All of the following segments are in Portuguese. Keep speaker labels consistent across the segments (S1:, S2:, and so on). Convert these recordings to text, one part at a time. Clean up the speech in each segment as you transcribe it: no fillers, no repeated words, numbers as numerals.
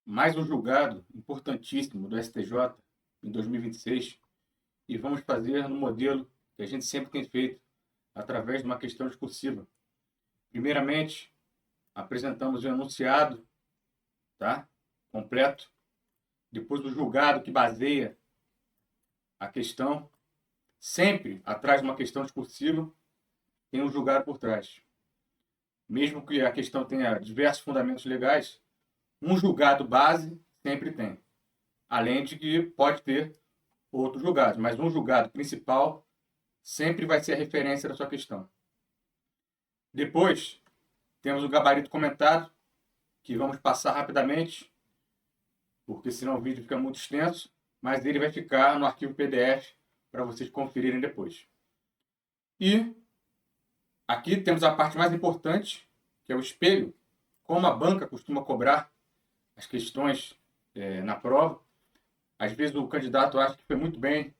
S1: mais um julgado importantíssimo do STJ em 2026 e vamos fazer no modelo que a gente sempre tem feito, através de uma questão discursiva. Primeiramente, apresentamos o enunciado, tá? Completo. Depois o julgado que baseia a questão. Sempre atrás de uma questão discursiva tem um julgado por trás. Mesmo que a questão tenha diversos fundamentos legais, um julgado base sempre tem. Além de que pode ter outros julgados, mas um julgado principal sempre vai ser a referência da sua questão. Depois, temos o gabarito comentado, que vamos passar rapidamente, porque senão o vídeo fica muito extenso, mas ele vai ficar no arquivo PDF para vocês conferirem depois. E aqui temos a parte mais importante, que é o espelho, como a banca costuma cobrar as questões na prova. Às vezes o candidato acha que foi muito bem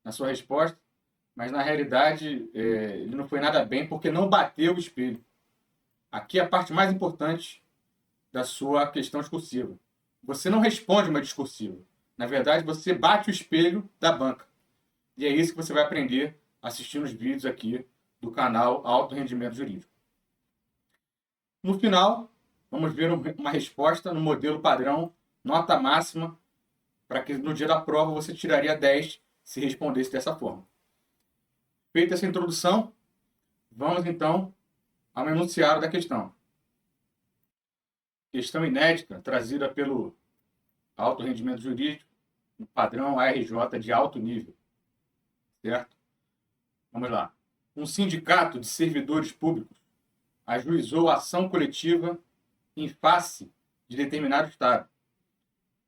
S1: na sua resposta, mas na realidade ele não foi nada bem porque não bateu o espelho. Aqui é a parte mais importante da sua questão discursiva. Você não responde uma discursiva. Na verdade, você bate o espelho da banca. E é isso que você vai aprender assistindo os vídeos aqui do canal Alto Rendimento Jurídico. No final, vamos ver uma resposta no modelo padrão, nota máxima, para que no dia da prova você tiraria 10 se respondesse dessa forma. Feita essa introdução, vamos então ao enunciado da questão. Questão inédita, trazida pelo Alto Rendimento Jurídico, no padrão ARJ de alto nível. Certo? Vamos lá. Um sindicato de servidores públicos ajuizou a ação coletiva em face de determinado Estado,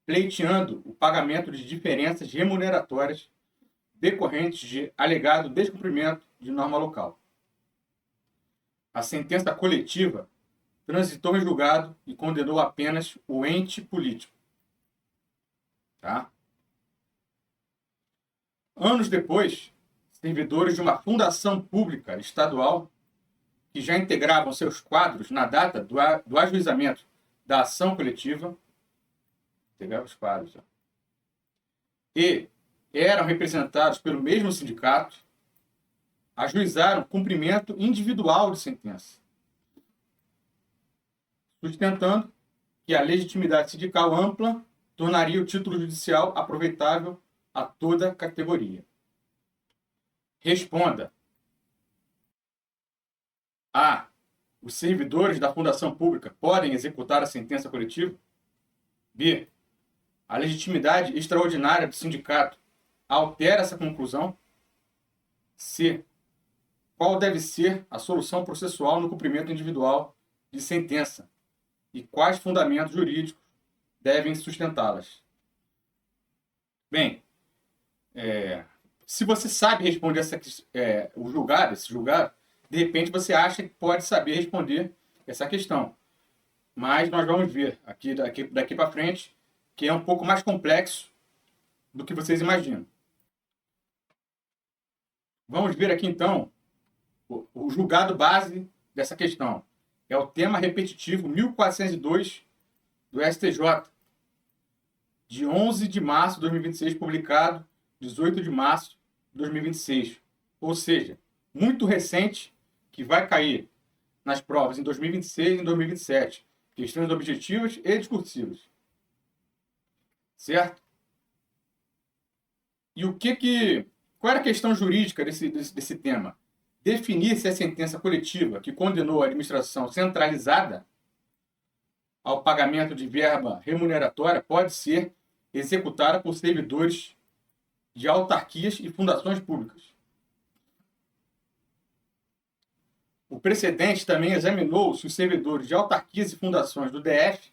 S1: pleiteando o pagamento de diferenças remuneratórias decorrentes de alegado descumprimento de norma local. A sentença coletiva transitou em julgado e condenou apenas o ente político. Tá? Anos depois, servidores de uma fundação pública estadual que já integravam seus quadros na data do ajuizamento da ação coletiva, integravam os quadros, e eram representados pelo mesmo sindicato, ajuizaram cumprimento individual de sentença, sustentando que a legitimidade sindical ampla tornaria o título judicial aproveitável a toda a categoria. Responda. A. Os servidores da fundação pública podem executar a sentença coletiva? B. A legitimidade extraordinária do sindicato altera essa conclusão? C. Qual deve ser a solução processual no cumprimento individual de sentença? E quais fundamentos jurídicos devem sustentá-las? Bem, se você sabe responder esse julgado, de repente você acha que pode saber responder essa questão. Mas nós vamos ver daqui para frente que é um pouco mais complexo do que vocês imaginam. Vamos ver aqui então o julgado base dessa questão. É o tema repetitivo 1402 do STJ, de 11 de março de 2026, publicado 18 de março de 2026. Ou seja, muito recente, que vai cair nas provas em 2026 e em 2027. Questões objetivas e discursivas. Certo? E qual era a questão jurídica desse tema? Definir se a sentença coletiva que condenou a administração centralizada ao pagamento de verba remuneratória pode ser executada por servidores de autarquias e fundações públicas. O precedente também examinou se os servidores de autarquias e fundações do DF,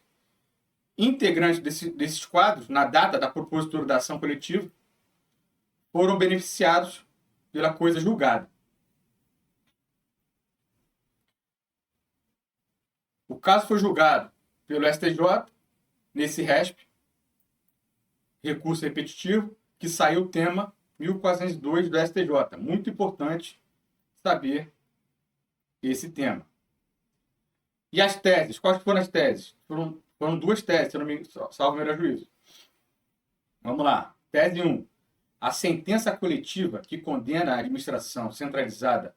S1: integrantes desses quadros, na data da propositura da ação coletiva, foram beneficiados pela coisa julgada. O caso foi julgado pelo STJ, nesse RESP, recurso repetitivo, que saiu o tema 1402 do STJ. Muito importante saber esse tema. E as teses? Quais foram as teses? Foram duas teses, se eu não me salvo o melhor juízo. Vamos lá. Tese 1. A sentença coletiva que condena a administração centralizada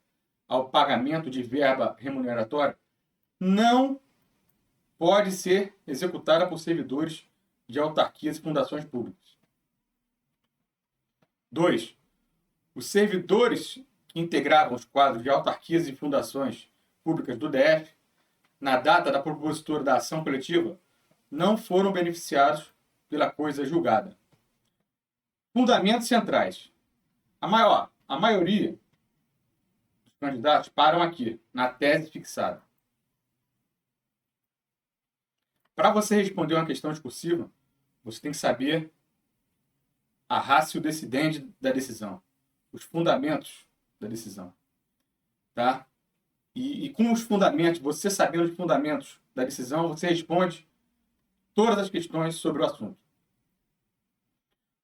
S1: ao pagamento de verba remuneratória não pode ser executada por servidores de autarquias e fundações públicas. 2. Os servidores que integravam os quadros de autarquias e fundações públicas do DF, na data da propositura da ação coletiva, não foram beneficiados pela coisa julgada. Fundamentos centrais. A maioria dos candidatos param aqui, na tese fixada. Para você responder uma questão discursiva, você tem que saber a ratio decidendi da decisão, os fundamentos da decisão. Tá? E com os fundamentos, você sabendo os fundamentos da decisão, você responde todas as questões sobre o assunto.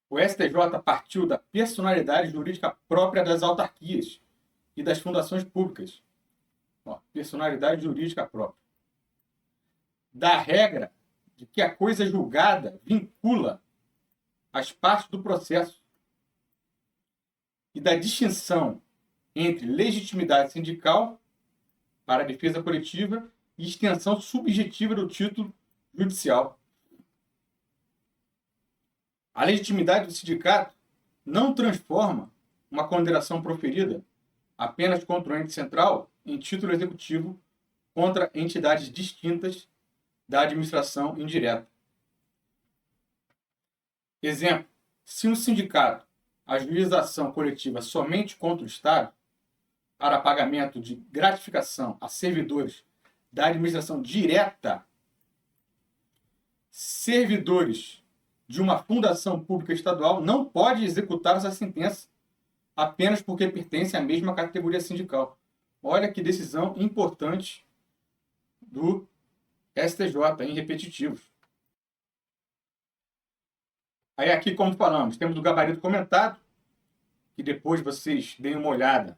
S1: O STJ partiu da personalidade jurídica própria das autarquias e das fundações públicas. Personalidade jurídica própria. Da regra de que a coisa julgada vincula as partes do processo e da distinção entre legitimidade sindical para a defesa coletiva e extensão subjetiva do título judicial. A legitimidade do sindicato não transforma uma condenação proferida apenas contra o ente central em título executivo contra entidades distintas da administração indireta. Exemplo, se um sindicato ajuiza ação coletiva somente contra o Estado para pagamento de gratificação a servidores da administração direta, servidores de uma fundação pública estadual não pode executar essa sentença apenas porque pertence à mesma categoria sindical. Olha que decisão importante do STJ, em repetitivos. Aí aqui, como falamos, temos o gabarito comentado, que depois vocês deem uma olhada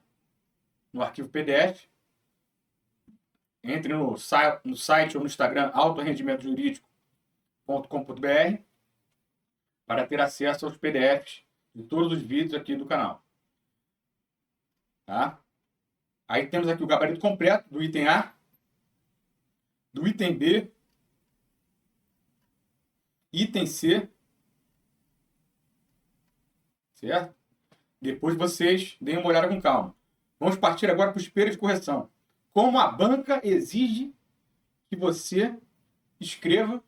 S1: no arquivo PDF. Entre no site ou no Instagram altorendimentojurídico.com.br para ter acesso aos PDFs de todos os vídeos aqui do canal. Tá? Aí temos aqui o gabarito completo do item A, do item B, item C, certo? Depois vocês deem uma olhada com calma. Vamos partir agora para o espelho de correção. Como a banca exige que você escreva,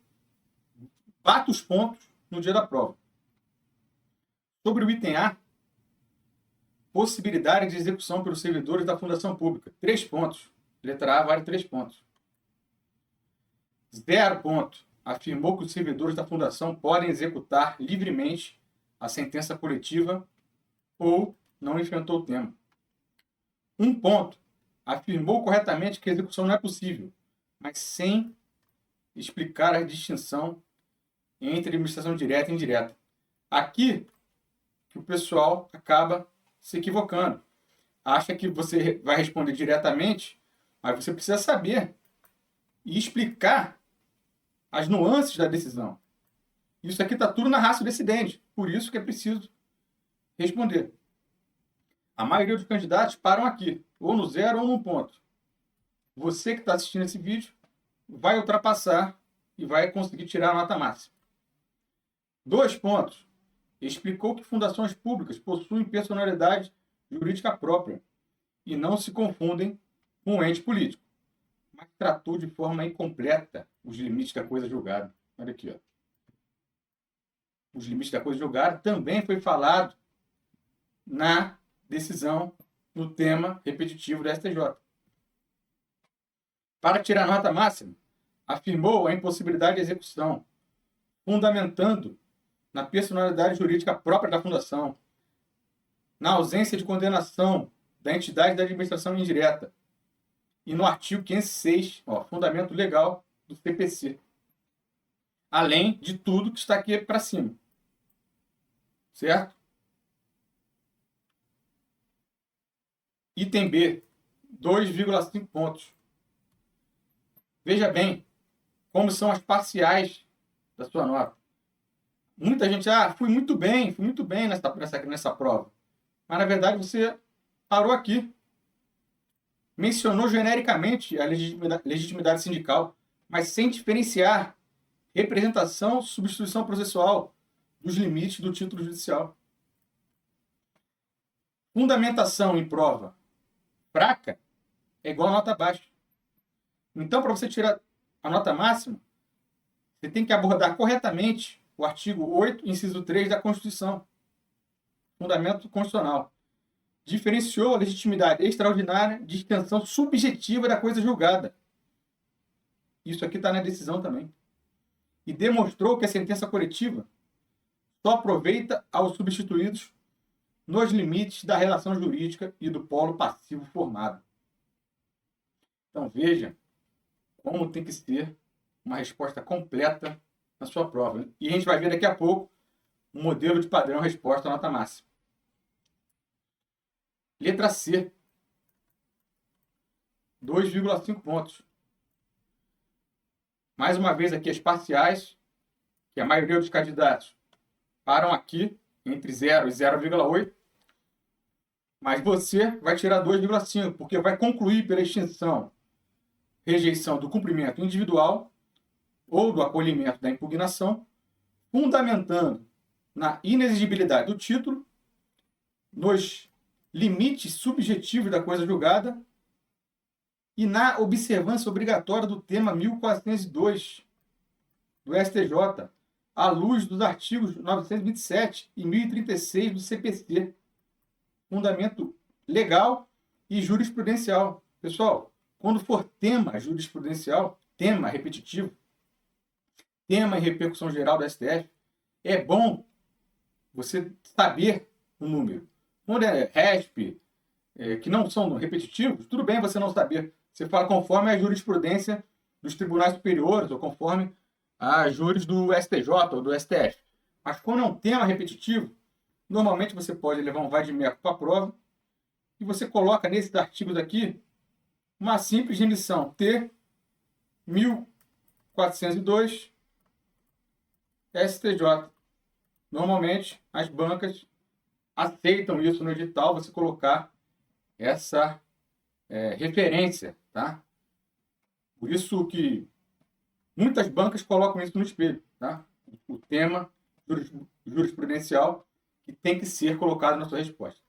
S1: bata os pontos no dia da prova. Sobre o item A, possibilidade de execução pelos servidores da fundação pública. 3 pontos. Letra A vale 3 pontos. 0 ponto. Afirmou que os servidores da fundação podem executar livremente a sentença coletiva ou não enfrentou o tema. 1 ponto. Afirmou corretamente que a execução não é possível, mas sem explicar a distinção entre administração direta e indireta. Aqui que o pessoal acaba se equivocando. Acha que você vai responder diretamente, mas você precisa saber e explicar as nuances da decisão. Isso aqui está tudo na ratio decidendi, por isso que é preciso responder. A maioria dos candidatos param aqui, ou no 0 ou no ponto. Você que está assistindo esse vídeo vai ultrapassar e vai conseguir tirar a nota máxima. 2 pontos. Explicou que fundações públicas possuem personalidade jurídica própria e não se confundem com um ente político, mas tratou de forma incompleta os limites da coisa julgada. Olha aqui, ó. Os limites da coisa julgada também foi falado na decisão no tema repetitivo da STJ. Para tirar nota máxima, afirmou a impossibilidade de execução, fundamentando na personalidade jurídica própria da fundação, na ausência de condenação da entidade da administração indireta e no artigo 506, fundamento legal do CPC. Além de tudo que está aqui para cima. Certo? Item B, 2,5 pontos. Veja bem, como são as parciais da sua nota. Muita gente, fui muito bem nessa prova. Mas, na verdade, você parou aqui. Mencionou genericamente a legitimidade sindical, mas sem diferenciar representação, substituição processual dos limites do título judicial. Fundamentação em prova fraca é igual a nota baixa. Então, para você tirar a nota máxima, você tem que abordar corretamente o artigo 8, inciso 3 da Constituição. Fundamento constitucional. Diferenciou a legitimidade extraordinária de extensão subjetiva da coisa julgada. Isso aqui está na decisão também. E demonstrou que a sentença coletiva só aproveita aos substituídos nos limites da relação jurídica e do polo passivo formado. Então veja como tem que ser uma resposta completa na sua prova. E a gente vai ver daqui a pouco um modelo de padrão resposta à nota máxima. Letra C. 2,5 pontos. Mais uma vez aqui as parciais, que a maioria dos candidatos param aqui entre 0 e 0,8. Mas você vai tirar 2,5, porque vai concluir pela extinção, rejeição do cumprimento individual ou do acolhimento da impugnação, fundamentando na inexigibilidade do título, nos limites subjetivos da coisa julgada e na observância obrigatória do tema 1402 do STJ, à luz dos artigos 927 e 1036 do CPC. Fundamento legal e jurisprudencial. Pessoal, quando for tema jurisprudencial, tema repetitivo, tema em repercussão geral do STF, é bom você saber o número. Quando é RESP, que não são repetitivos, tudo bem você não saber. Você fala conforme a jurisprudência dos tribunais superiores ou conforme a júris do STJ ou do STF. Mas quando é um tema repetitivo, normalmente você pode levar um vai-de-meco para a prova e você coloca nesses artigos aqui uma simples remissão T 1402 STJ. Normalmente as bancas aceitam isso no edital, você colocar essa referência, tá? Por isso que muitas bancas colocam isso no espelho, tá? O tema jurisprudencial que tem que ser colocado na sua resposta.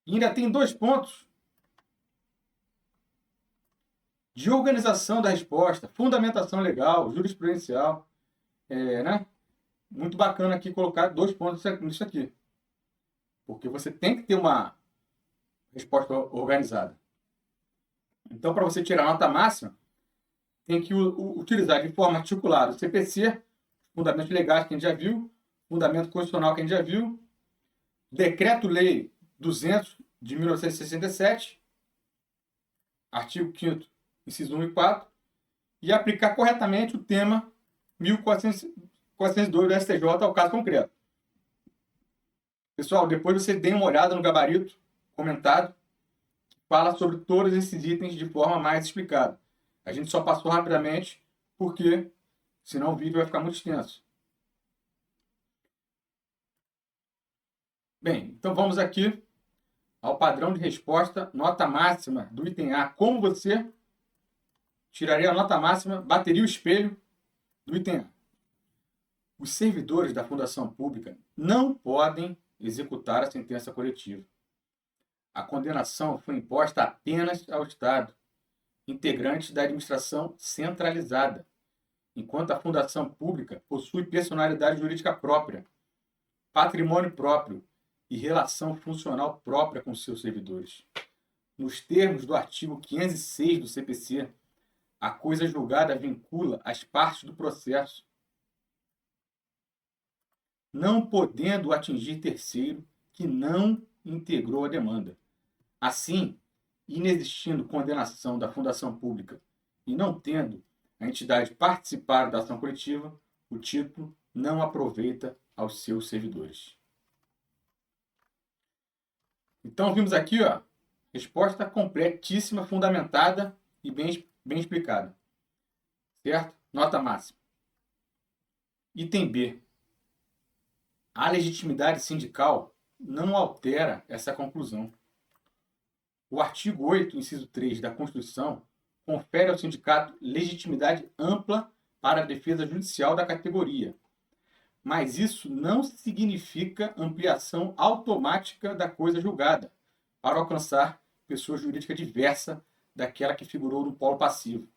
S1: E ainda tem 2 pontos de organização da resposta, fundamentação legal, jurisprudencial, né? Muito bacana aqui colocar 2 pontos nisso aqui. Porque você tem que ter uma resposta organizada. Então, para você tirar a nota máxima, tem que utilizar de forma articulada o CPC, fundamentos legais que a gente já viu, fundamento constitucional que a gente já viu, Decreto-Lei 200 de 1967, artigo 5º, inciso 1 e 4, e aplicar corretamente o tema 1402 do STJ ao caso concreto. Pessoal, depois você dê uma olhada no gabarito comentado, que fala sobre todos esses itens de forma mais explicada. A gente só passou rapidamente, porque senão o vídeo vai ficar muito extenso. Bem, então vamos aqui ao padrão de resposta, nota máxima do item A. Como você tiraria a nota máxima, bateria o espelho do item A. Os servidores da fundação pública não podem executar a sentença coletiva. A condenação foi imposta apenas ao Estado, integrante da administração centralizada, enquanto a fundação pública possui personalidade jurídica própria, patrimônio próprio e relação funcional própria com seus servidores. Nos termos do artigo 506 do CPC, a coisa julgada vincula as partes do processo, não podendo atingir terceiro que não integrou a demanda. Assim, inexistindo condenação da fundação pública e não tendo a entidade participar da ação coletiva, o título não aproveita aos seus servidores. Então, vimos aqui, resposta completíssima, fundamentada e bem explicada. Certo? Nota máxima. Item B. A legitimidade sindical não altera essa conclusão. O artigo 8, inciso 3 da Constituição, confere ao sindicato legitimidade ampla para a defesa judicial da categoria. Mas isso não significa ampliação automática da coisa julgada, para alcançar pessoa jurídica diversa daquela que figurou no polo passivo.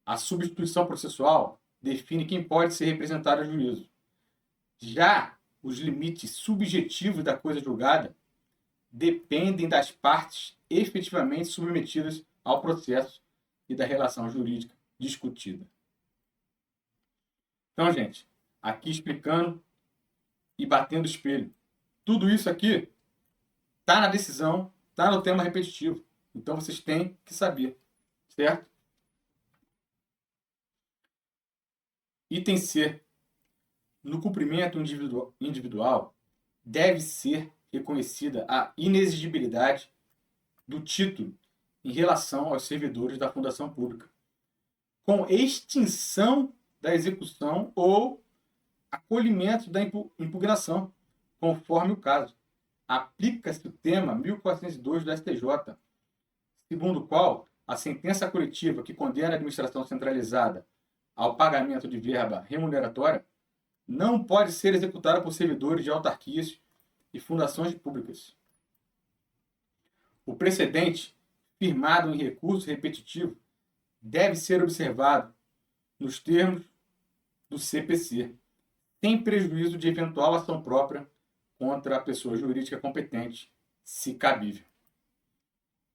S1: A substituição processual define quem pode ser representado a juízo. Já os limites subjetivos da coisa julgada dependem das partes efetivamente submetidas ao processo e da relação jurídica discutida. Então, gente, aqui explicando e batendo espelho. Tudo isso aqui está na decisão, está no tema repetitivo. Então, vocês têm que saber, certo? Item C. No cumprimento individual, deve ser reconhecida a inexigibilidade do título em relação aos servidores da fundação pública, com extinção da execução ou acolhimento da impugnação, conforme o caso. Aplica-se o tema 1402 do STJ, segundo o qual a sentença coletiva que condena a administração centralizada ao pagamento de verba remuneratória não pode ser executada por servidores de autarquias e fundações públicas. O precedente, firmado em recurso repetitivo, deve ser observado nos termos do CPC, sem prejuízo de eventual ação própria contra a pessoa jurídica competente, se cabível.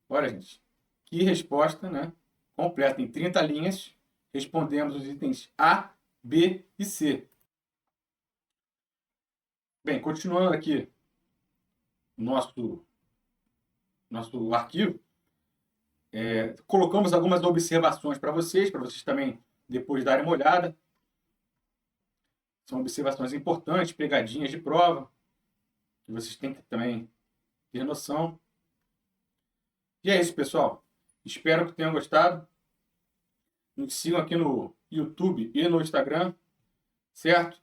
S1: Olha, gente, que resposta, né? Completa em 30 linhas. Respondemos os itens A, B e C. Bem, continuando aqui nosso arquivo, colocamos algumas observações para vocês também depois darem uma olhada. São observações importantes, pegadinhas de prova, que vocês têm que também ter noção. E é isso, pessoal. Espero que tenham gostado. Nos sigam aqui no YouTube e no Instagram, certo?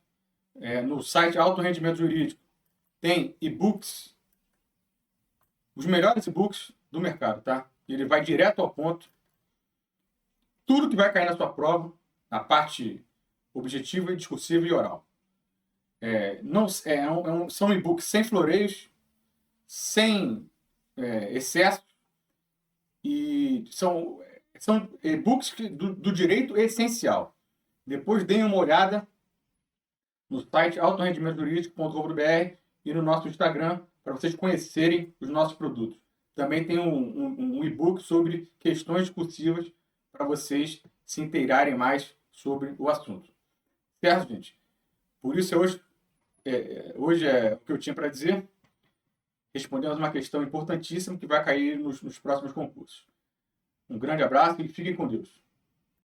S1: No site Alto Rendimento Jurídico tem e-books, os melhores e-books do mercado, tá? Ele vai direto ao ponto. Tudo que vai cair na sua prova, na parte objetiva, discursiva e oral. São e-books sem floreios, sem excesso, e são e-books do direito essencial. Depois deem uma olhada no site altorendimentojurídico.com.br e no nosso Instagram para vocês conhecerem os nossos produtos. Também tem um e-book sobre questões discursivas para vocês se inteirarem mais sobre o assunto. Certo, gente? Por isso, hoje é o que eu tinha para dizer. Respondemos uma questão importantíssima que vai cair nos próximos concursos. Um grande abraço e fiquem com Deus.